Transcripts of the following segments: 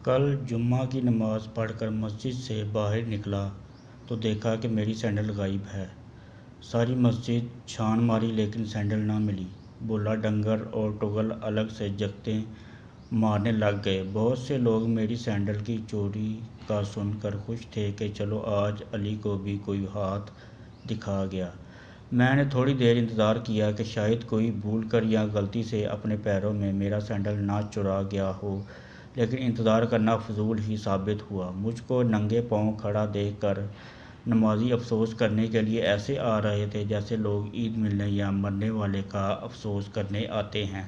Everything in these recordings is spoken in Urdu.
کل جمعہ کی نماز پڑھ کر مسجد سے باہر نکلا تو دیکھا کہ میری سینڈل غائب ہے۔ ساری مسجد چھان ماری لیکن سینڈل نہ ملی۔ بولا ڈنگر اور ٹغل الگ سے جگتیں مارنے لگ گئے۔ بہت سے لوگ میری سینڈل کی چوری کا سن کر خوش تھے کہ چلو آج علی کو بھی کوئی ہاتھ دکھا گیا۔ میں نے تھوڑی دیر انتظار کیا کہ شاید کوئی بھول کر یا غلطی سے اپنے پیروں میں میرا سینڈل نہ چرا گیا ہو، لیکن انتظار کرنا فضول ہی ثابت ہوا۔ مجھ کو ننگے پاؤں کھڑا دیکھ کر نمازی افسوس کرنے کے لیے ایسے آ رہے تھے جیسے لوگ عید ملنے یا مرنے والے کا افسوس کرنے آتے ہیں۔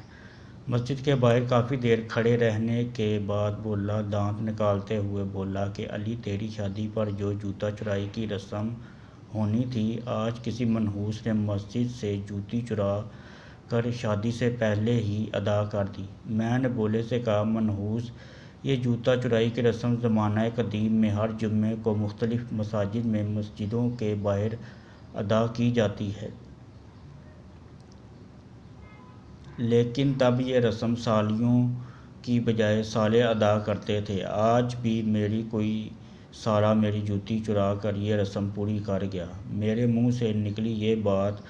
مسجد کے باہر کافی دیر کھڑے رہنے کے بعد بولا دانت نکالتے ہوئے بولا کہ علی تیری شادی پر جو جوتا چرائی کی رسم ہونی تھی، آج کسی منحوس نے مسجد سے جوتی چرا کر شادی سے پہلے ہی ادا کر دی۔ میں نے بولے سے کہا منحوس، یہ جوتا چرائی کی رسم زمانہ قدیم میں ہر جمعے کو مختلف مساجد میں مسجدوں کے باہر ادا کی جاتی ہے، لیکن تب یہ رسم سالیوں کی بجائے سالے ادا کرتے تھے۔ آج بھی میری کوئی سالہ میری جوتی چرا کر یہ رسم پوری کر گیا۔ میرے منہ سے نکلی یہ بات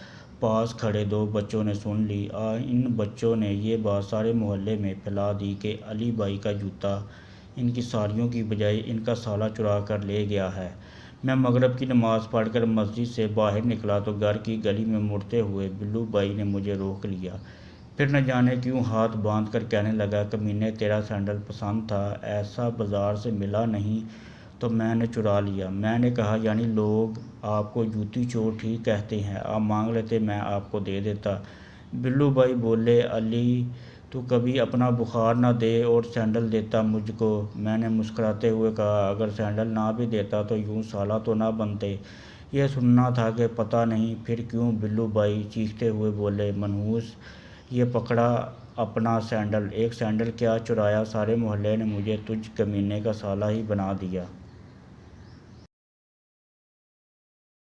پاس کھڑے دو بچوں نے سن لی۔ ان بچوں نے یہ بات سارے محلے میں پھیلا دی کہ علی بھائی کا جوتا ان کی سالیوں کی بجائے ان کا سالہ چرا کر لے گیا ہے۔ میں مغرب کی نماز پڑھ کر مسجد سے باہر نکلا تو گھر کی گلی میں مڑتے ہوئے بلو بھائی نے مجھے روک لیا۔ پھر نہ جانے کیوں ہاتھ باندھ کر کہنے لگا کمینے تیرا سینڈل پسند تھا، ایسا بازار سے ملا نہیں تو میں نے چرا لیا۔ میں نے کہا یعنی لوگ آپ کو جوتی چور ٹھیک کہتے ہیں، آپ مانگ لیتے میں آپ کو دے دیتا۔ بلو بھائی بولے علی تو کبھی اپنا بخار نہ دے اور سینڈل دیتا مجھ کو۔ میں نے مسکراتے ہوئے کہا اگر سینڈل نہ بھی دیتا تو یوں سالہ تو نہ بنتے، یہ سننا تھا کہ پتہ نہیں پھر کیوں۔ بلو بھائی چیختے ہوئے بولے منحوس یہ پکڑا اپنا سینڈل، ایک سینڈل کیا چرایا، سارے محلے نے مجھے تجھ کمینے کا سالہ ہی بنا دیا۔